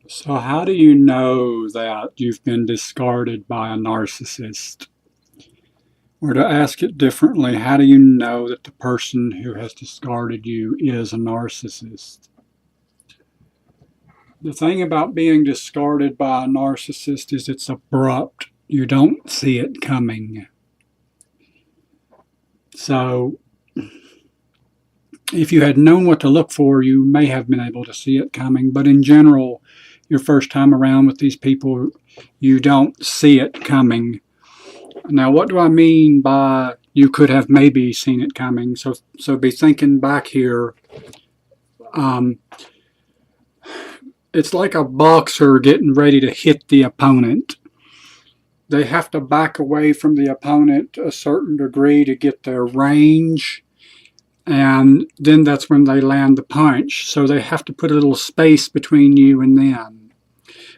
So how do you know that you've been discarded by a narcissist? Or to ask it differently, how do you know that the person who has discarded you is a narcissist? The thing about being discarded by a narcissist is it's abrupt. You don't see it coming. So if you had known what to look for, you may have been able to see it coming. But in general, your first time around with these people, you don't see it coming. Now, what do I mean by you could have maybe seen it coming? So be thinking back here. Um, it's like a boxer getting ready to hit the opponent. They have to back away from the opponent a certain degree to get their range, and then that's when they land the punch. So they have to put a little space between you and them.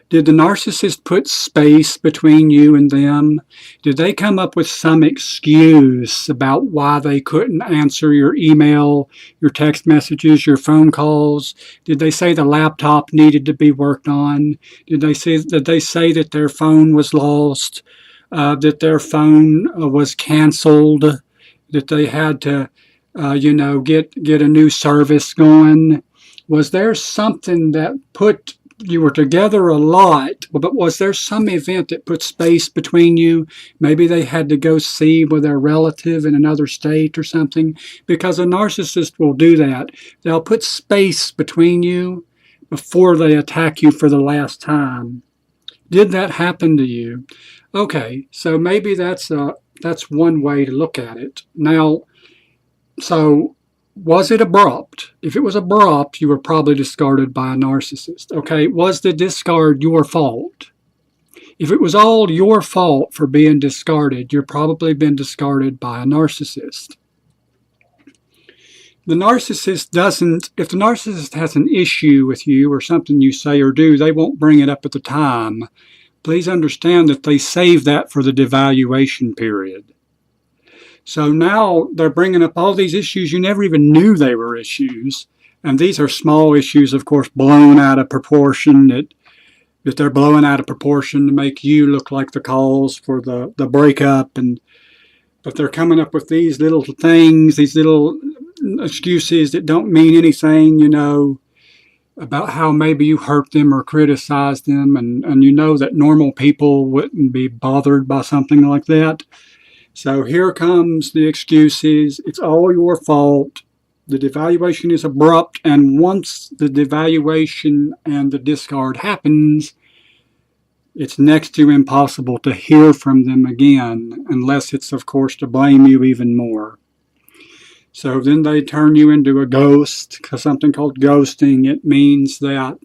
Did the narcissist put space between you and them? Did they come up with some excuse about why they couldn't answer your email, your text messages, your phone calls? Did they say the laptop needed to be worked on? Did they say that their phone was lost? That their phone was canceled? That they had to, get a new service going? Was there something that put you were together a lot, but was there some event that put space between you? Maybe they had to go see with their relative in another state or something, because a narcissist will do that. They'll put space between you before they attack you for the last time. Did that happen to you? Okay, so maybe that's one way to look at it. Now, so was it abrupt? If it was abrupt, you were probably discarded by a narcissist. Okay, was the discard your fault? If it was all your fault for being discarded, you've probably been discarded by a narcissist. The narcissist doesn't, if the narcissist has an issue with you or something you say or do, they won't bring it up at the time. Please understand that they save that for the devaluation period. So now they're bringing up all these issues you never even knew they were issues. And these are small issues, of course, blown out of proportion, that they're blowing out of proportion to make you look like the cause for the breakup. But they're coming up with these little things, these little excuses that don't mean anything, about how maybe you hurt them or criticized them. And you know that normal people wouldn't be bothered by something like that. So here comes the excuses. It's all your fault. The devaluation is abrupt, and once the devaluation and the discard happens, it's next to impossible to hear from them again, unless it's, of course, to blame you even more. So then they turn you into a ghost, something called ghosting. It means that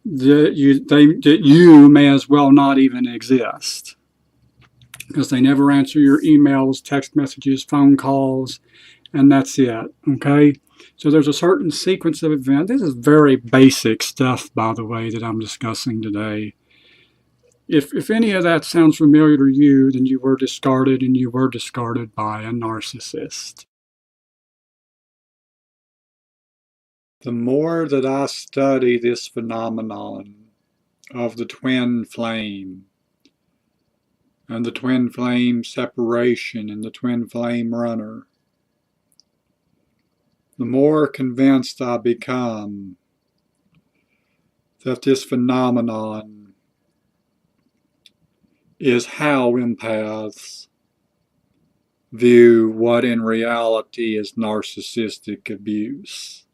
you may as well not even exist, because they never answer your emails, text messages, phone calls, and that's it. Okay? So there's a certain sequence of events. This is very basic stuff, by the way, that I'm discussing today. If any of that sounds familiar to you, then you were discarded, and you were discarded by a narcissist. The more that I study this phenomenon of the twin flame, and the twin flame separation and the twin flame runner, the more convinced I become that this phenomenon is how empaths view what in reality is narcissistic abuse.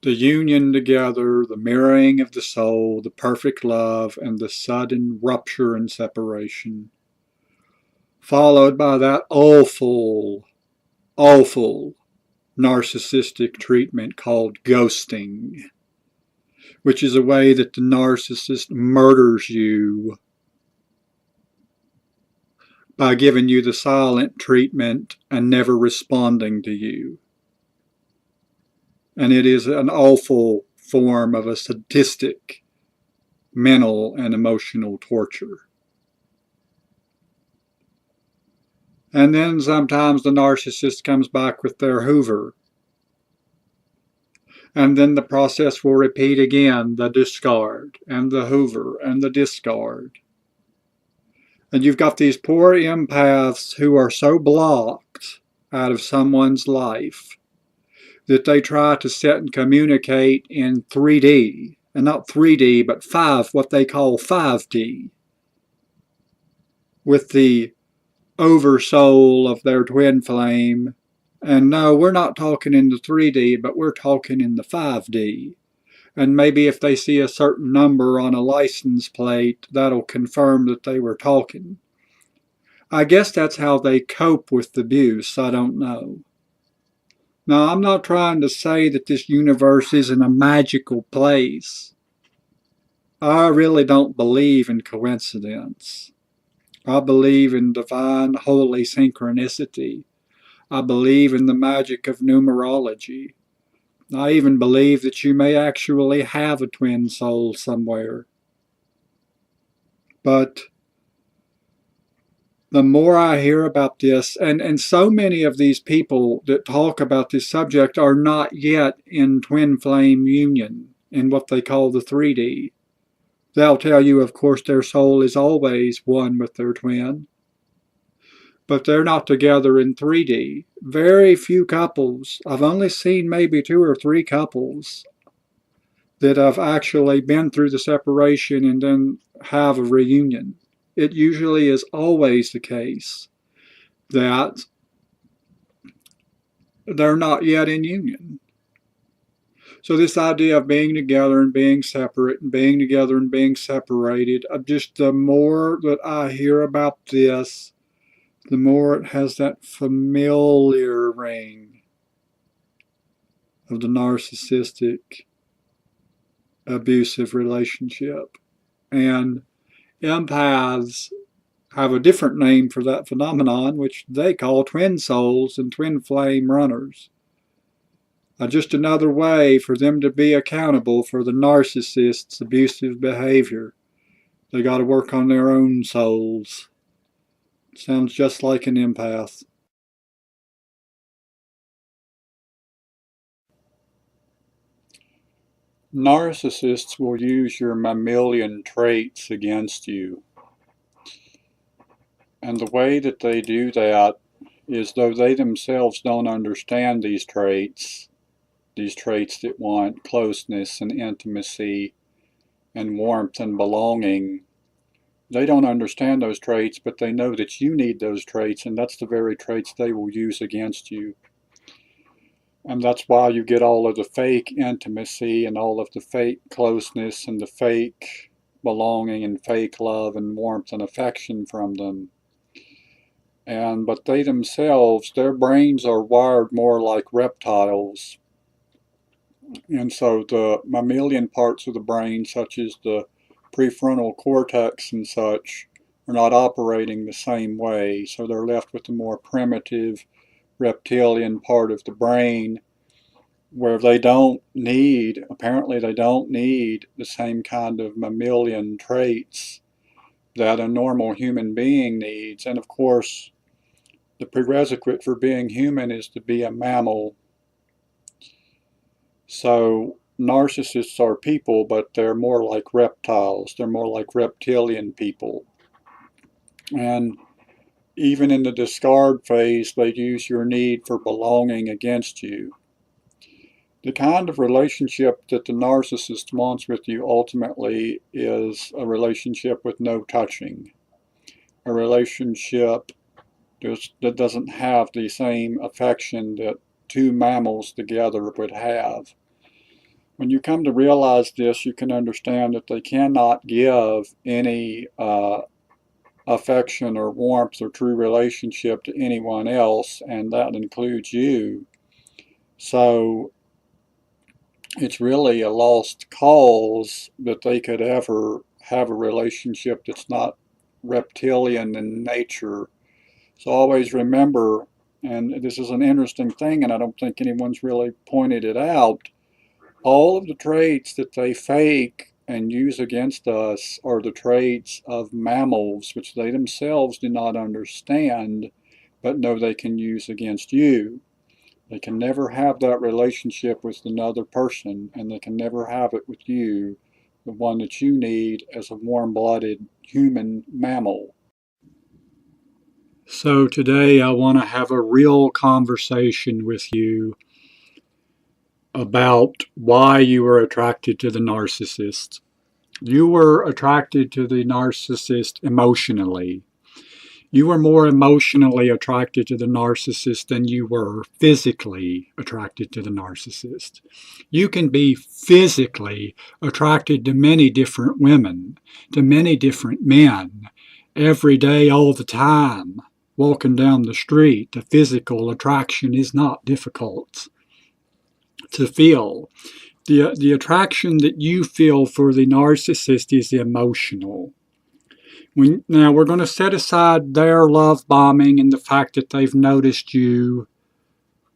The union together, the mirroring of the soul, the perfect love, and the sudden rupture and separation, followed by that awful, awful narcissistic treatment called ghosting, which is a way that the narcissist murders you by giving you the silent treatment and never responding to you. And it is an awful form of a sadistic mental and emotional torture. And then sometimes the narcissist comes back with their Hoover And then the process will repeat again, the discard and the hoover and the discard. And you've got these poor empaths who are so blocked out of someone's life that they try to sit and communicate in 3D, and not 3D, but what they call 5D, with the oversoul of their twin flame. And no, we're not talking in the 3D, but we're talking in the 5D. And maybe if they see a certain number on a license plate, that'll confirm that they were talking. I guess that's how they cope with abuse. I don't know. Now, I'm not trying to say that this universe isn't a magical place. I really don't believe in coincidence. I believe in divine, holy synchronicity. I believe in the magic of numerology. I even believe that you may actually have a twin soul somewhere. But the more I hear about this, and so many of these people that talk about this subject are not yet in twin flame union in what they call the 3D. They'll tell you, of course, their soul is always one with their twin, but they're not together in 3D. Very few couples, I've only seen maybe 2 or 3 couples that have actually been through the separation and then have a reunion. It usually is always the case that they're not yet in union. So this idea of being together and being separate and being together and being separated, just the more that I hear about this, the more it has that familiar ring of the narcissistic abusive relationship. And empaths have a different name for that phenomenon, which they call twin souls and twin flame runners. Just another way for them to be accountable for the narcissist's abusive behavior. They got to work on their own souls. Sounds just like an empath. Narcissists will use your mammalian traits against you. And the way that they do that is, though they themselves don't understand these traits that want closeness and intimacy and warmth and belonging, they don't understand those traits, but they know that you need those traits, and that's the very traits they will use against you. And that's why you get all of the fake intimacy and all of the fake closeness and the fake belonging and fake love and warmth and affection from them. But they themselves, their brains are wired more like reptiles. And so the mammalian parts of the brain, such as the prefrontal cortex and such, are not operating the same way. So they're left with the more primitive reptilian part of the brain, where apparently they don't need the same kind of mammalian traits that a normal human being needs. And of course, the prerequisite for being human is to be a mammal. So narcissists are people, but they're more like reptiles. They're more like reptilian people. And even in the discard phase, they use your need for belonging against you. The kind of relationship that the narcissist wants with you ultimately is a relationship with no touching. A relationship that doesn't have the same affection that 2 mammals together would have. When you come to realize this, you can understand that they cannot give any affection or warmth or true relationship to anyone else, and that includes you. So it's really a lost cause that they could ever have a relationship that's not reptilian in nature. So always remember, and this is an interesting thing, and I don't think anyone's really pointed it out, all of the traits that they fake and use against us are the traits of mammals, which they themselves do not understand, but know they can use against you. They can never have that relationship with another person, and they can never have it with you, the one that you need as a warm-blooded human mammal. So today I want to have a real conversation with you about why you were attracted to the narcissist. You were attracted to the narcissist emotionally. You were more emotionally attracted to the narcissist than you were physically attracted to the narcissist. You can be physically attracted to many different women, to many different men, every day, all the time. Walking down the street, the physical attraction is not difficult to feel. The attraction that you feel for the narcissist is emotional. Now, we're going to set aside their love bombing and the fact that they've noticed you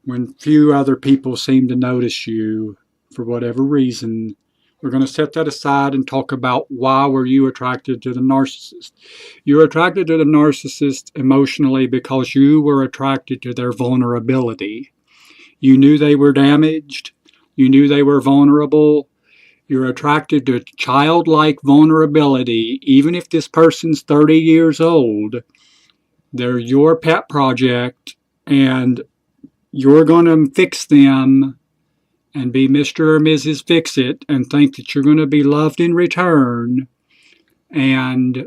when few other people seem to notice you for whatever reason. We're going to set that aside and talk about why were you attracted to the narcissist. You're attracted to the narcissist emotionally because you were attracted to their vulnerability. You knew they were damaged. You knew they were vulnerable. You're attracted to childlike vulnerability. Even if this person's 30 years old, they're your pet project, and you're going to fix them and be Mr. or Mrs. Fix-It and think that you're going to be loved in return. And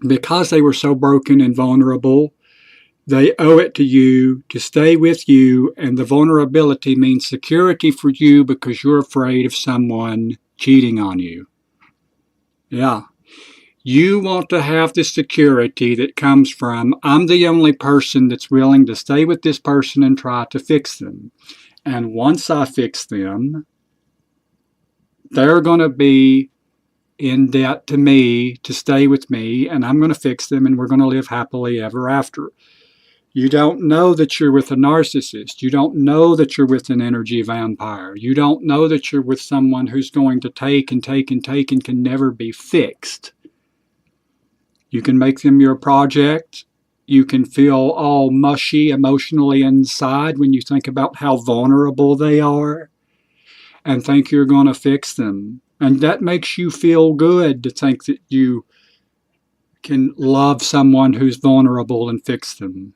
because they were so broken and vulnerable, they owe it to you to stay with you, and the vulnerability means security for you because you're afraid of someone cheating on you. Yeah. You want to have the security that comes from, I'm the only person that's willing to stay with this person and try to fix them. And once I fix them, they're going to be in debt to me to stay with me, and I'm going to fix them, and we're going to live happily ever after. You don't know that you're with a narcissist. You don't know that you're with an energy vampire. You don't know that you're with someone who's going to take and take and take and can never be fixed. You can make them your project. You can feel all mushy emotionally inside when you think about how vulnerable they are and think you're going to fix them. And that makes you feel good to think that you can love someone who's vulnerable and fix them.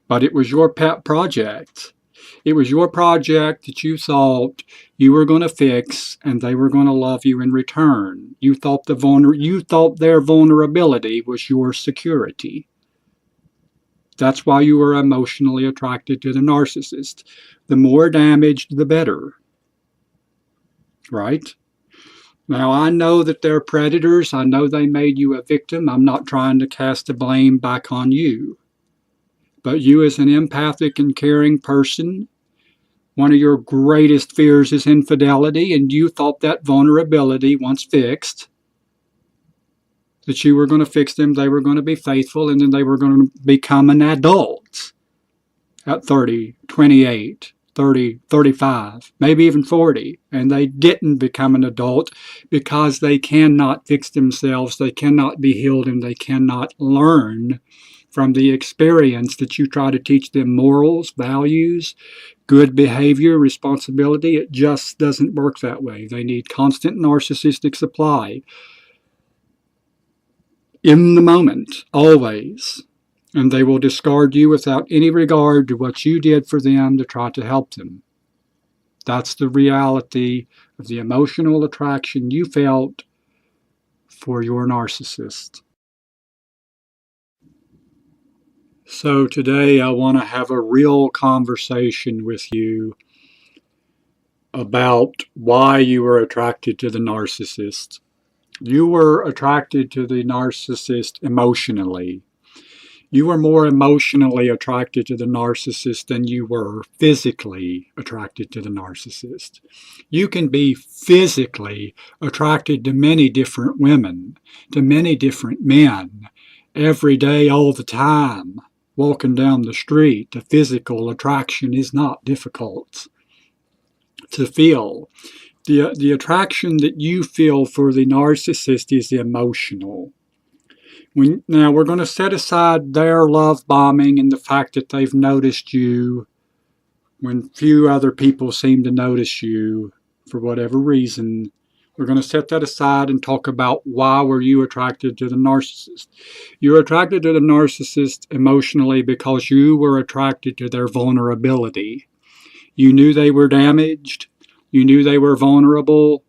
But it was your pet project. It was your project that you thought you were going to fix, and they were going to love you in return. You thought their vulnerability was your security. That's why you were emotionally attracted to the narcissist. The more damaged, the better. Right? Now, I know that they're predators. I know they made you a victim. I'm not trying to cast the blame back on you. But you, as an empathic and caring person, one of your greatest fears is infidelity, and you thought that vulnerability, once fixed, that you were going to fix them, they were going to be faithful, and then they were going to become an adult at 30, 28, 30, 35, maybe even 40. And they didn't become an adult because they cannot fix themselves, they cannot be healed, and they cannot learn from the experience that you try to teach them morals, values, good behavior, responsibility. It just doesn't work that way. They need constant narcissistic supply in the moment, always. And they will discard you without any regard to what you did for them to try to help them. That's the reality of the emotional attraction you felt for your narcissist. So today I want to have a real conversation with you about why you were attracted to the narcissist. You were attracted to the narcissist emotionally. You were more emotionally attracted to the narcissist than you were physically attracted to the narcissist. You can be physically attracted to many different women, to many different men, every day, all the time. Walking down the street, the physical attraction is not difficult to feel. The attraction that you feel for the narcissist is emotional. Now, we're going to set aside their love bombing and the fact that they've noticed you when few other people seem to notice you for whatever reason. We're going to set that aside and talk about why were you attracted to the narcissist. You were attracted to the narcissist emotionally because you were attracted to their vulnerability. You knew they were damaged. You knew they were vulnerable.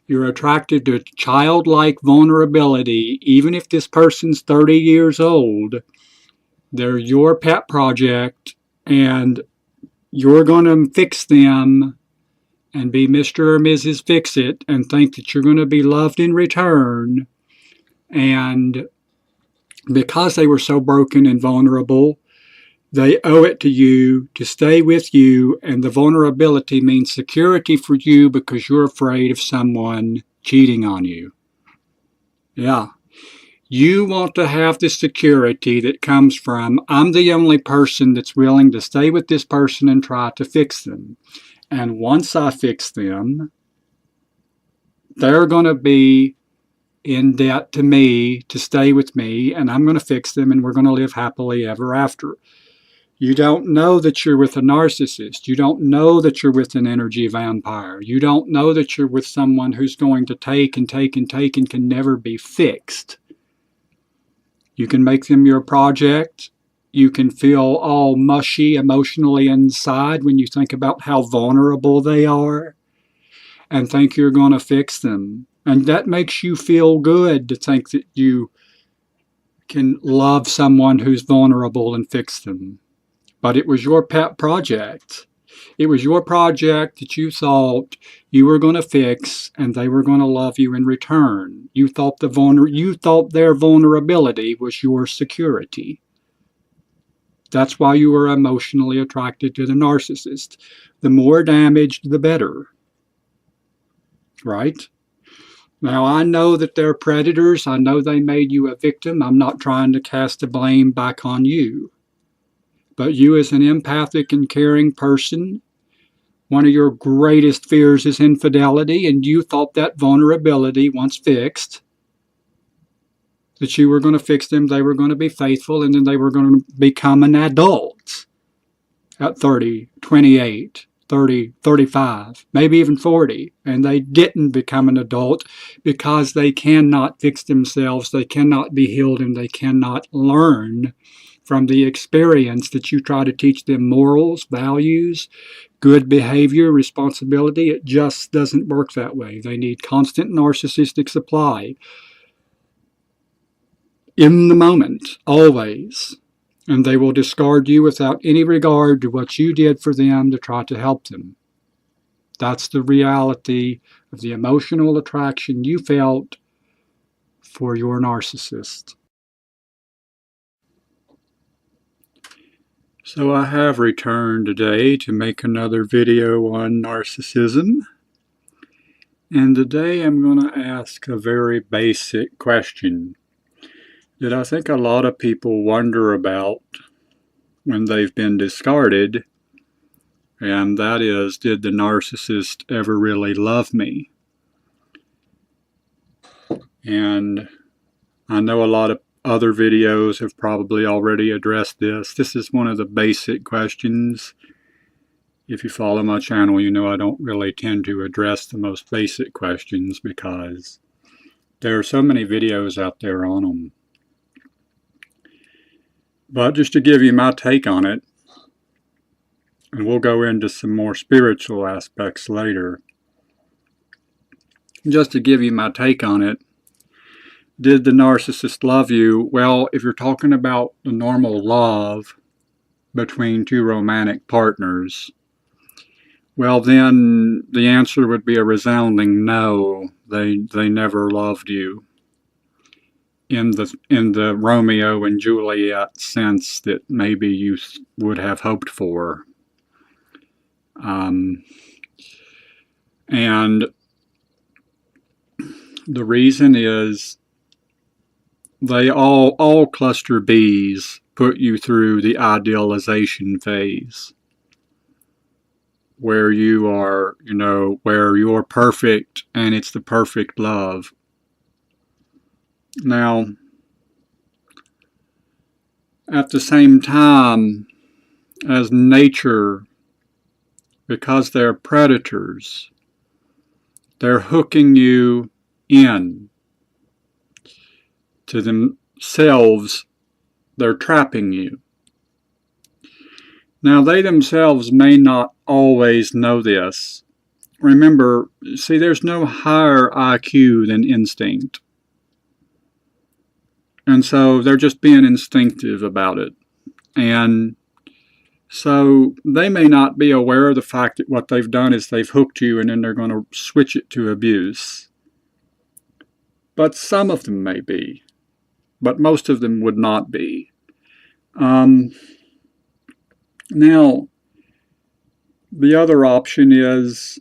You're attracted to childlike vulnerability. Even if this person's 30 years old, they're your pet project, and you're going to fix them and be Mr. or Mrs. Fix-It and think that you're going to be loved in return. And because they were so broken and vulnerable, they owe it to you to stay with you, and the vulnerability means security for you because you're afraid of someone cheating on you. Yeah. You want to have the security that comes from, I'm the only person that's willing to stay with this person and try to fix them. And once I fix them, they're going to be in debt to me to stay with me, and I'm going to fix them, and we're going to live happily ever after. You don't know that you're with a narcissist. You don't know that you're with an energy vampire. You don't know that you're with someone who's going to take and take and take and can never be fixed. You can make them your project. You can feel all mushy emotionally inside when you think about how vulnerable they are and think you're going to fix them. And that makes you feel good to think that you can love someone who's vulnerable and fix them. But it was your pet project. It was your project that you thought you were going to fix, and they were going to love you in return. You thought their vulnerability was your security. That's why you were emotionally attracted to the narcissist. The more damaged, the better. Right? Now, I know that they're predators. I know they made you a victim. I'm not trying to cast the blame back on you. But you, as an empathic and caring person, one of your greatest fears is infidelity, and you thought that vulnerability, once fixed, that you were going to fix them, they were going to be faithful, and then they were going to become an adult at 30, 28, 30, 35, maybe even 40. And they didn't become an adult because they cannot fix themselves, they cannot be healed, and they cannot learn from the experience that you try to teach them morals, values, good behavior, responsibility. It just doesn't work that way. They need constant narcissistic supply in the moment, always. And they will discard you without any regard to what you did for them to try to help them. That's the reality of the emotional attraction you felt for your narcissist. So I have returned today to make another video on narcissism. And today I'm going to ask a very basic question that I think a lot of people wonder about when they've been discarded, and that is, did the narcissist ever really love me? And I know a lot of other videos have probably already addressed this. This is one of the basic questions. If you follow my channel, you know I don't really tend to address the most basic questions because there are so many videos out there on them. But just to give you my take on it, and we'll go into some more spiritual aspects later, just to give you my take on it, did the narcissist love you? Well, if you're talking about the normal love between two romantic partners, well, then the answer would be a resounding no. They never loved you in the Romeo and Juliet sense that maybe you would have hoped for. And the reason is they all cluster Bs put you through the idealization phase, where you are, where you're perfect and it's the perfect love. Now, at the same time, as nature because they're predators. They're hooking you in to themselves. They're trapping you. Now, they themselves may not always know this. Remember, see, there's no higher IQ than instinct. And so they're just being instinctive about it. And so they may not be aware of the fact that what they've done is they've hooked you and then they're going to switch it to abuse. But some of them may be. But most of them would not be. Now, the other option is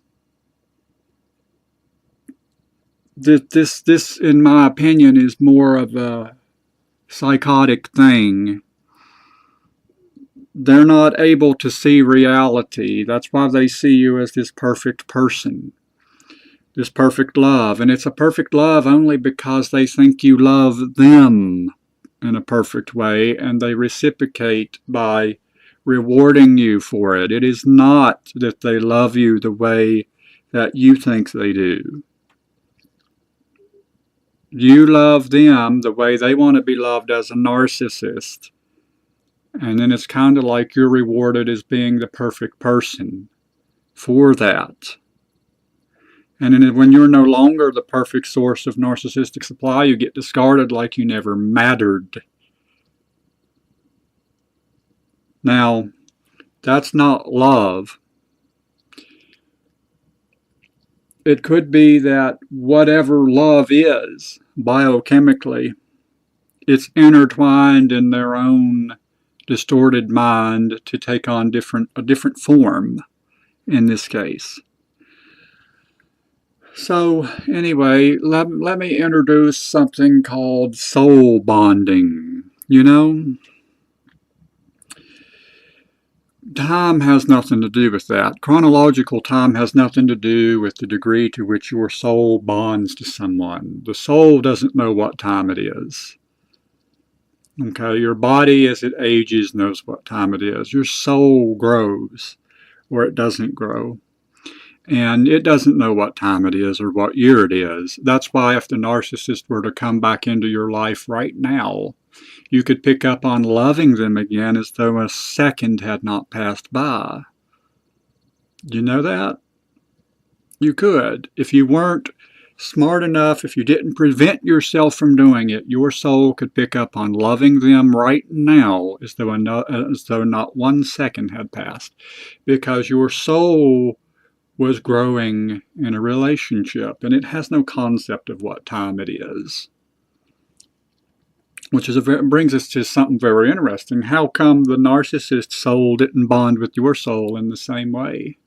that this, in my opinion, is more of a psychotic thing. They're not able to see reality. That's why they see you as this perfect person, this perfect love. And it's a perfect love only because they think you love them in a perfect way, and they reciprocate by rewarding you for it. It is not that they love you the way that you think they do. You love them the way they want to be loved as a narcissist. And then it's kind of like you're rewarded as being the perfect person for that. And then when you're no longer the perfect source of narcissistic supply, you get discarded like you never mattered. Now, that's not love. It could be that whatever love is, biochemically, it's intertwined in their own distorted mind to take on a different form in this case. So anyway, let me introduce something called soul bonding. You know, time has nothing to do with that. Chronological time has nothing to do with the degree to which your soul bonds to someone. The soul doesn't know what time it is. Okay, your body as it ages knows what time it is. Your soul grows or it doesn't grow. And it doesn't know what time it is or what year it is. That's why if the narcissist were to come back into your life right now, you could pick up on loving them again as though a second had not passed by. You know that? You could. If you weren't smart enough, if you didn't prevent yourself from doing it, your soul could pick up on loving them right now as though not 1 second had passed. Because your soul was growing in a relationship, and it has no concept of what time it is. Which brings us to something very interesting. How come the narcissist soul didn't bond with your soul in the same way?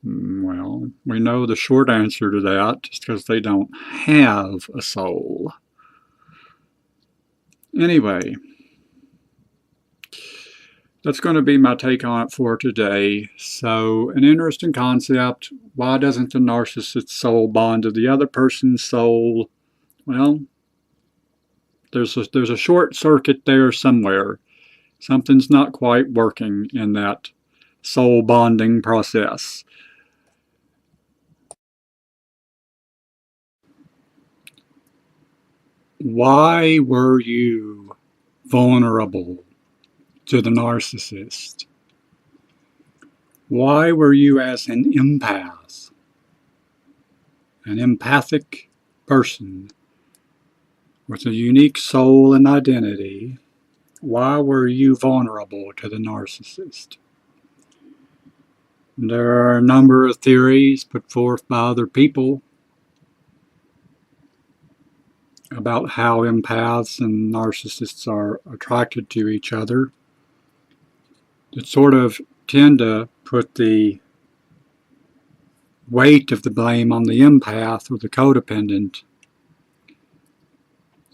Well, we know the short answer to that, just because they don't have a soul. Anyway, that's going to be my take on it for today. So, an interesting concept. Why doesn't the narcissist's soul bond to the other person's soul? Well, there's a short circuit there somewhere. Something's not quite working in that soul bonding process. Why were you vulnerable to the narcissist? Why were you, as an empath, an empathic person with a unique soul and identity, why were you vulnerable to the narcissist? There are a number of theories put forth by other people about how empaths and narcissists are attracted to each other. That sort of tend to put the weight of the blame on the empath or the codependent,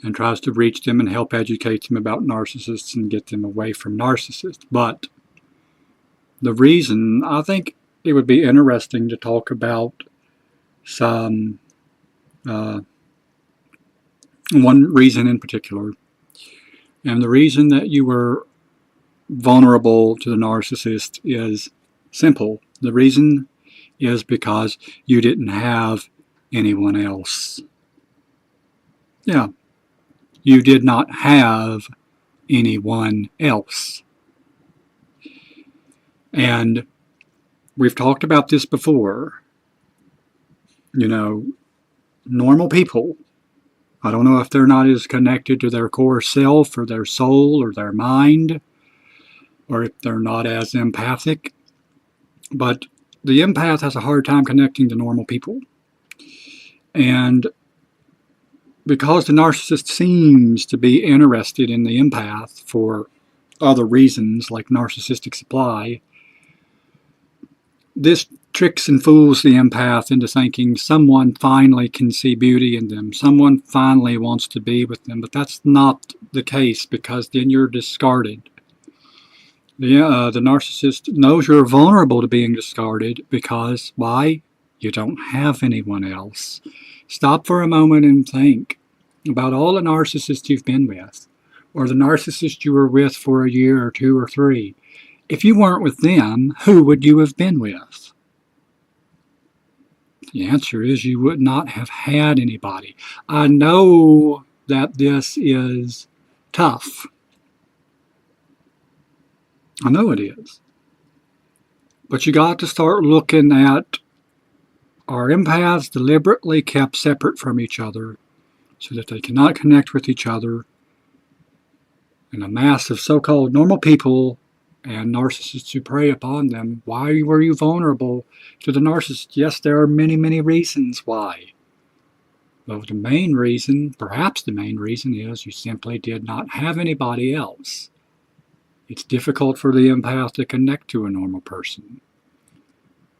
and tries to reach them and help educate them about narcissists and get them away from narcissists. But the reason, I think it would be interesting to talk about some one reason in particular. And the reason that you were vulnerable to the narcissist is Simple. The reason is because you didn't have anyone else. Yeah, you did not have anyone else. And we've talked about this before. You know, normal people, I don't know if they're not as connected to their core self or their soul or their mind, or if they're not as empathic, but the empath has a hard time connecting to normal people. And because the narcissist seems to be interested in the empath for other reasons like narcissistic supply, this tricks and fools the empath into thinking someone finally can see beauty in them, someone finally wants to be with them, but that's not the case, because then you're discarded. The narcissist knows you're vulnerable to being discarded because, why? You don't have anyone else. Stop for a moment and think about all the narcissists you've been with, or the narcissist you were with for a year or two or three. If you weren't with them, who would you have been with? The answer is you would not have had anybody. I know that this is tough. I know it is. But you got to start looking at, our empaths deliberately kept separate from each other so that they cannot connect with each other, and a mass of so-called normal people and narcissists who prey upon them. Why were you vulnerable to the narcissist? Yes, there are many, many reasons why. Well, the main reason, perhaps the main reason, is you simply did not have anybody else. It's difficult for the empath to connect to a normal person.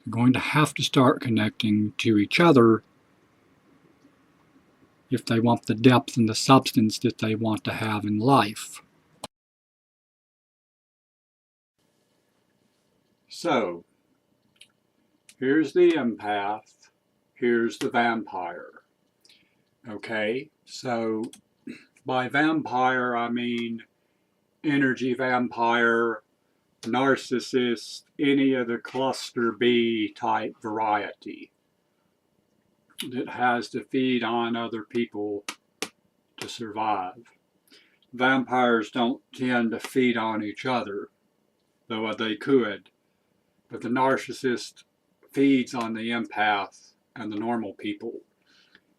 You're going to have to start connecting to each other if they want the depth and the substance that they want to have in life. So, here's the empath, here's the vampire. Okay, so by vampire I mean energy vampire, narcissist, any of the cluster B type variety that has to feed on other people to survive. Vampires don't tend to feed on each other, though they could, but the narcissist feeds on the empath and the normal people.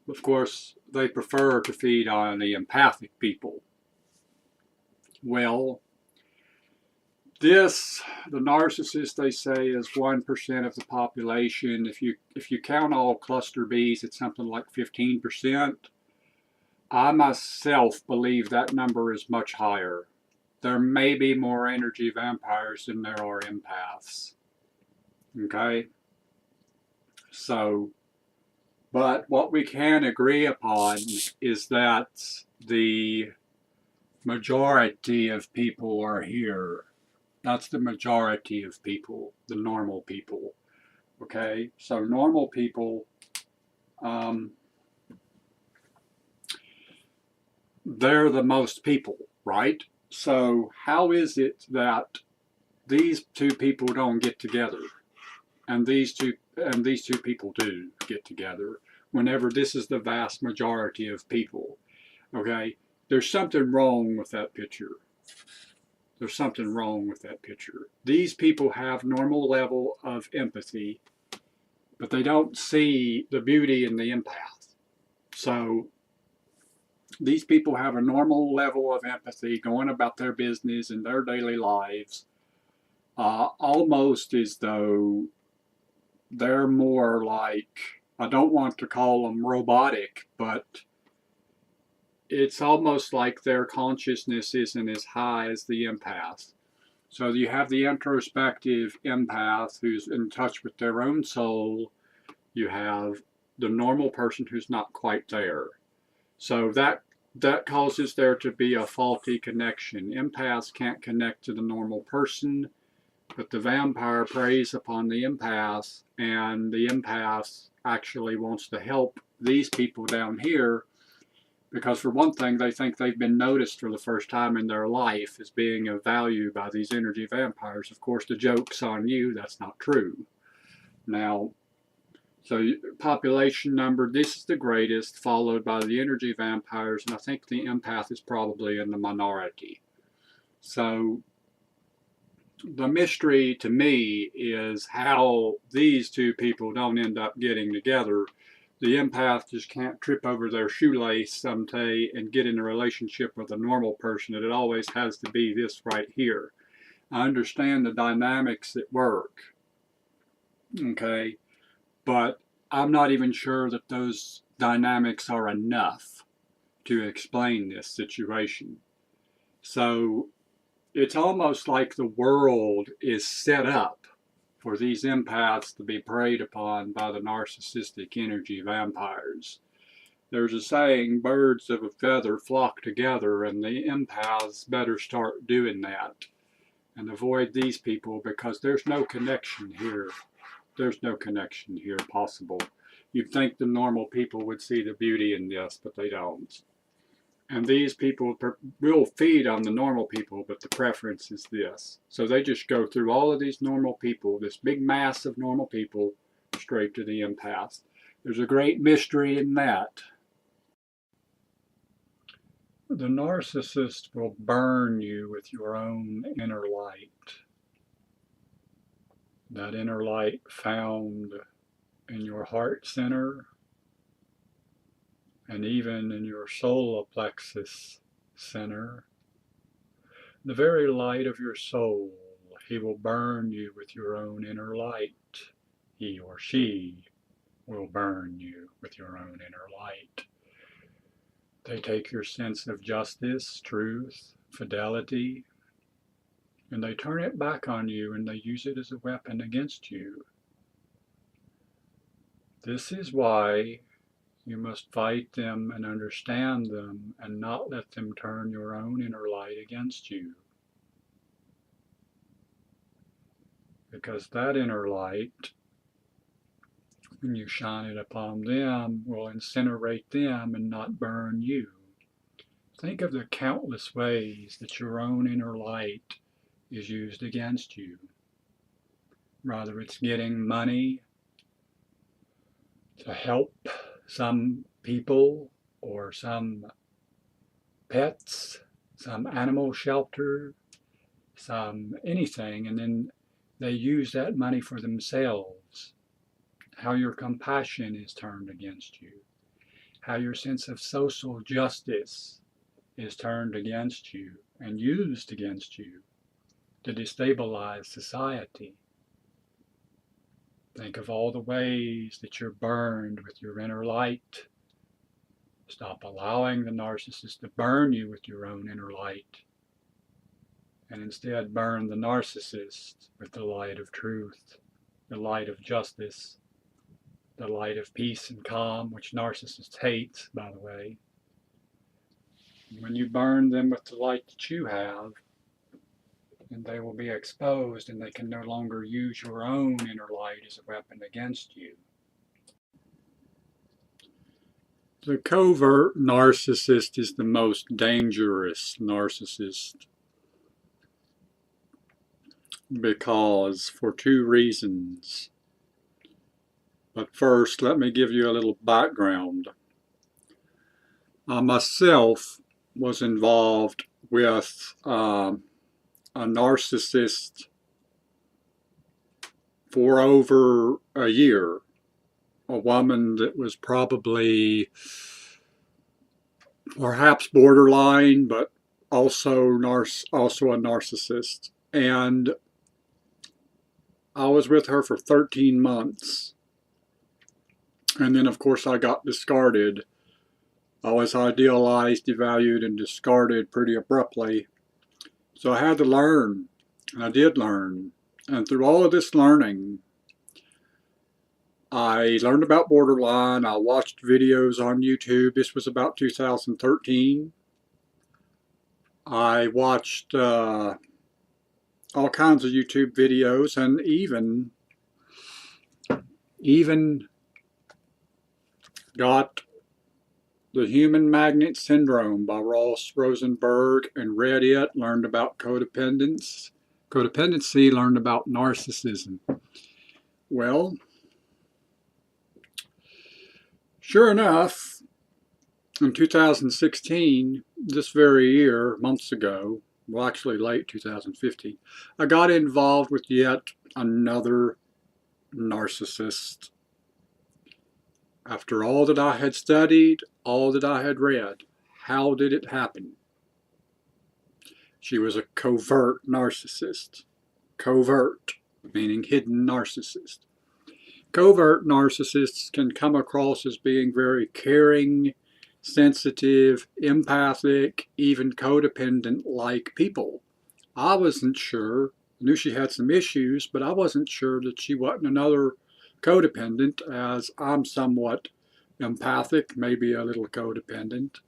Of course, they prefer to feed on the empathic people. Well, the narcissist, they say, is 1% of the population. If you count all cluster Bs, it's something like 15%. I myself believe that number is much higher. There may be more energy vampires than there are empaths. Okay? So, but what we can agree upon is that the majority of people are here. That's the majority of people, the normal people. Okay, so normal people, they're the most people, right? So how is it that these two people don't get together, and these two people do get together, whenever this is the vast majority of people? Okay, there's something wrong with that picture. There's something wrong with that picture. These people have normal level of empathy, but they don't see the beauty in the empath. So these people have a normal level of empathy going about their business in their daily lives, almost as though they're more like, I don't want to call them robotic, but it's almost like their consciousness isn't as high as the empath. So you have the introspective empath who's in touch with their own soul. You have the normal person who's not quite there. So that causes there to be a faulty connection. Empaths can't connect to the normal person, but the vampire preys upon the empath, and the empath actually wants to help these people down here, Because for one thing, they think they've been noticed for the first time in their life as being of value by these energy vampires. Of course, the joke's on you. That's not true. Now, so population number, this is the greatest, followed by the energy vampires, and I think the empath is probably in the minority. So the mystery to me is how these two people don't end up getting together. The empath just can't trip over their shoelace someday and get in a relationship with a normal person. It always has to be this right here. I understand the dynamics at work, okay, but I'm not even sure that those dynamics are enough to explain this situation. So it's almost like the world is set up for these empaths to be preyed upon by the narcissistic energy vampires. There's a saying, birds of a feather flock together, and the empaths better start doing that and avoid these people, because there's no connection here. There's no connection here possible. You'd think the normal people would see the beauty in this, but they don't. And these people will feed on the normal people, but the preference is this. So they just go through all of these normal people, this big mass of normal people, straight to the empath. There's a great mystery in that. The narcissist will burn you with your own inner light. That inner light found in your heart center, and even in your solar plexus center, the very light of your soul. He will burn you with your own inner light. He or she will burn you with your own inner light. They take your sense of justice, truth, fidelity, and they turn it back on you, and they use it as a weapon against you. This is why you must fight them and understand them and not let them turn your own inner light against you. Because that inner light, when you shine it upon them, will incinerate them and not burn you. Think of the countless ways that your own inner light is used against you. Rather it's getting money to help some people or some pets, some animal shelter, some anything, and then they use that money for themselves. How your compassion is turned against you. How your sense of social justice is turned against you and used against you to destabilize society. Think of all the ways that you're burned with your inner light. Stop allowing the narcissist to burn you with your own inner light, and instead burn the narcissist with the light of truth, the light of justice, the light of peace and calm, which narcissists hate, by the way. When you burn them with the light that you have, and they will be exposed, and they can no longer use your own inner light as a weapon against you. The covert narcissist is the most dangerous narcissist because for two reasons. But first, let me give you a little background. I myself was involved with a narcissist for over a year. A woman that was probably perhaps borderline, but also a narcissist. And I was with her for 13 months. And then, of course, I got discarded. I was idealized, devalued, and discarded pretty abruptly. So I had to learn, and I did learn. And through all of this learning, I learned about borderline. I watched videos on YouTube. This was about 2013. I watched all kinds of YouTube videos, and even got The Human Magnet Syndrome by Ross Rosenberg, and read it, learned about codependency, learned about narcissism. Well, sure enough, in 2016, this very year, months ago, well, actually late 2015, I got involved with yet another narcissist. After all that I had studied, all that I had read, how did it happen? She was a covert narcissist. Covert, meaning hidden narcissist. Covert narcissists can come across as being very caring, sensitive, empathic, even codependent-like people. I wasn't sure. I knew she had some issues, but I wasn't sure that she wasn't another codependent, as I'm somewhat empathic, maybe a little codependent.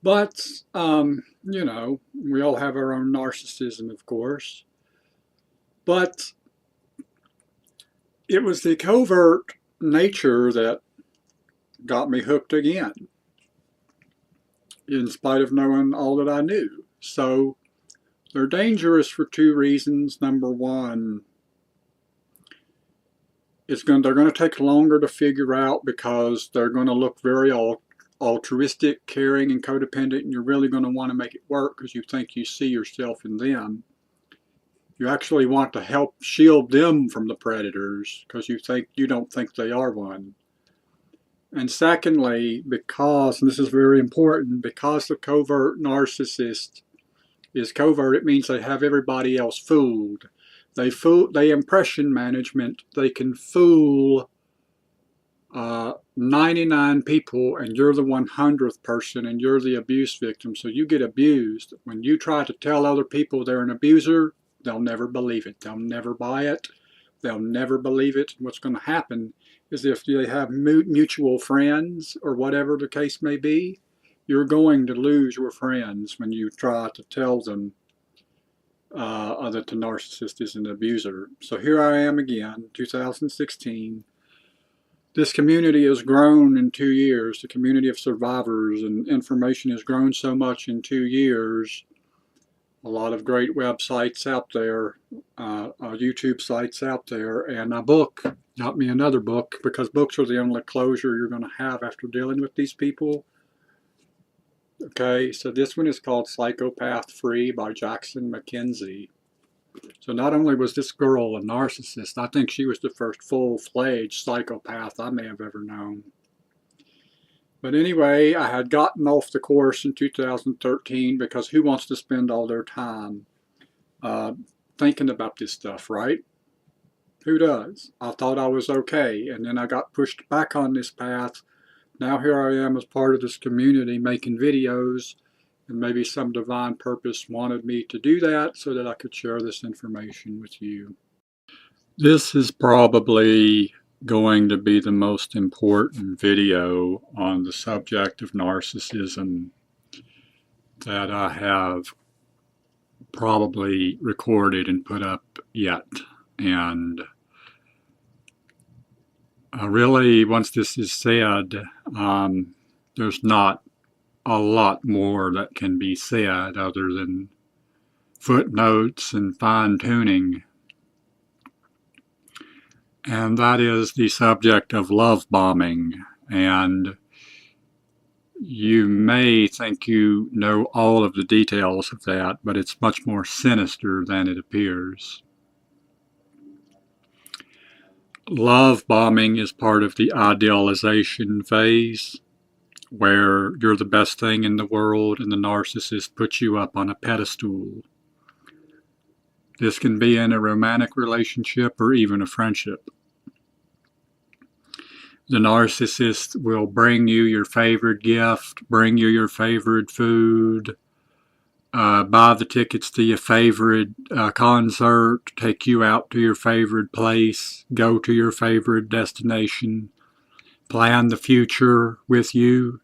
But, you know, we all have our own narcissism, of course. But it was the covert nature that got me hooked again, in spite of knowing all that I knew. So they're dangerous for two reasons. Number one, they're going to take longer to figure out because they're going to look very altruistic, caring, and codependent, and you're really going to want to make it work because you think you see yourself in them. You actually want to help shield them from the predators because you don't think they are one. And secondly, because, and this is very important, because the covert narcissist is covert, it means they have everybody else fooled. They impression management. They can fool 99 people, and you're the 100th person, and you're the abuse victim. So you get abused. When you try to tell other people they're an abuser, they'll never believe it. They'll never buy it. They'll never believe it. What's going to happen is if they have mutual friends or whatever the case may be, you're going to lose your friends when you try to tell them that the narcissist is an abuser. So here I am again, 2016. This community has grown in 2 years. The community of survivors and information has grown so much in 2 years. A lot of great websites out there, YouTube sites out there, and a book. Got me another book, because books are the only closure you're going to have after dealing with these people. Okay, so this one is called Psychopath Free by Jackson McKenzie. So not only was this girl a narcissist, I think she was the first full-fledged psychopath I may have ever known. But anyway, I had gotten off the course in 2013 because who wants to spend all their time thinking about this stuff, right? Who does? I thought I was okay, and then I got pushed back on this path. Now here I am as part of this community making videos, and maybe some divine purpose wanted me to do that so that I could share this information with you. This is probably going to be the most important video on the subject of narcissism that I have probably recorded and put up yet. And really, once this is said, there's not a lot more that can be said other than footnotes and fine-tuning. And that is the subject of love bombing. And you may think you know all of the details of that, but it's much more sinister than it appears. Love bombing is part of the idealization phase, where you're the best thing in the world and the narcissist puts you up on a pedestal. This can be in a romantic relationship or even a friendship. The narcissist will bring you your favorite gift, bring you your favorite food, buy the tickets to your favorite concert, take you out to your favorite place, go to your favorite destination, plan the future with you.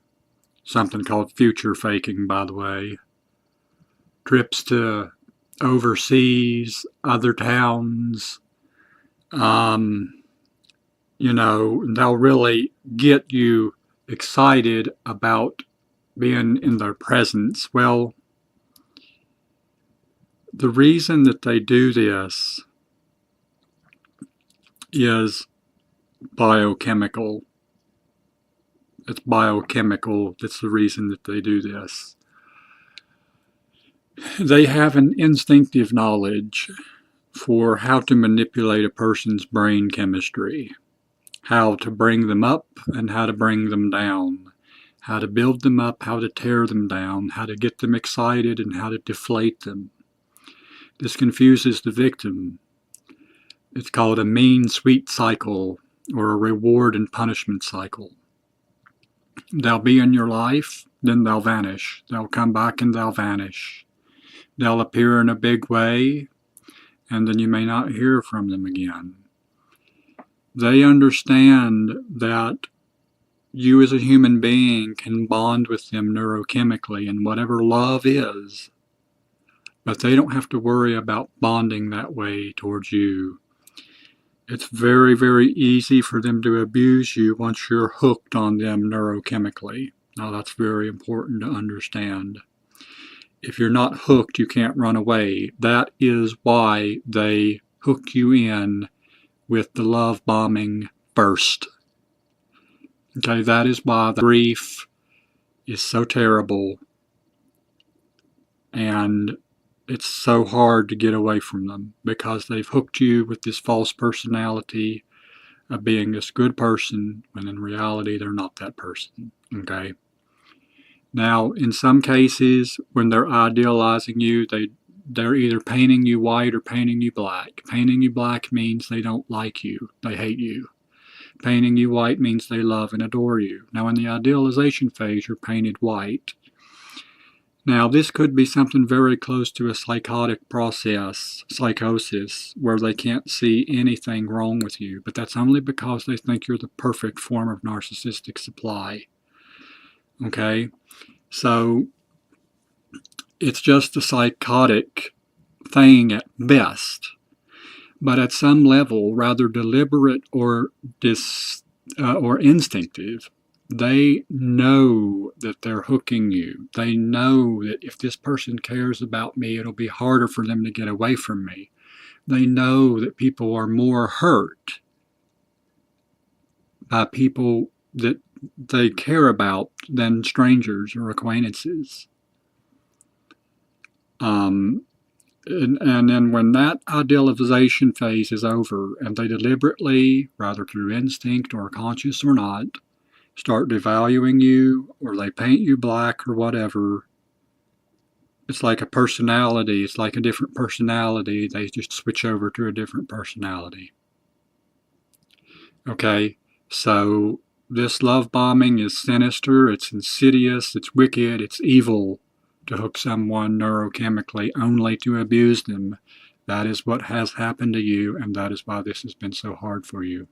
Something called future faking, by the way. Trips to overseas, other towns. You know, they'll really get you excited about being in their presence. Well, the reason that they do this is biochemical. It's biochemical. That's the reason that they do this. They have an instinctive knowledge for how to manipulate a person's brain chemistry, how to bring them up and how to bring them down, how to build them up, how to tear them down, how to get them excited, and how to deflate them. This confuses the victim. It's called a mean-sweet cycle, or a reward and punishment cycle. They'll be in your life, then they'll vanish. They'll come back and they'll vanish. They'll appear in a big way, and then you may not hear from them again. They understand that you as a human being can bond with them neurochemically in whatever love is, but they don't have to worry about bonding that way towards you. It's very, very easy for them to abuse you once you're hooked on them neurochemically. Now that's very important to understand. If you're not hooked, you can't run away. That is why they hook you in with the love bombing first. Okay, that is why the grief is so terrible and it's so hard to get away from them, because they've hooked you with this false personality of being this good person when in reality they're not that person. Okay? Now, in some cases, when they're idealizing you, they're either painting you white or painting you black. Painting you black means they don't like you, they hate you. Painting you white means they love and adore you. Now, in the idealization phase, you're painted white. Now, this could be something very close to a psychotic process, psychosis, where they can't see anything wrong with you, but that's only because they think you're the perfect form of narcissistic supply. Okay? So, it's just a psychotic thing at best, but at some level, rather deliberate or instinctive, they know that they're hooking you. They know that if this person cares about me, it'll be harder for them to get away from me. They know that people are more hurt by people that they care about than strangers or acquaintances. And then when that idealization phase is over and they deliberately, rather through instinct or conscious or not, start devaluing you, or they paint you black or whatever, it's like a personality. It's like a different personality. They just switch over to a different personality. Okay, so this love bombing is sinister, it's insidious, it's wicked, it's evil to hook someone neurochemically only to abuse them. That is what has happened to you, and that is why this has been so hard for you.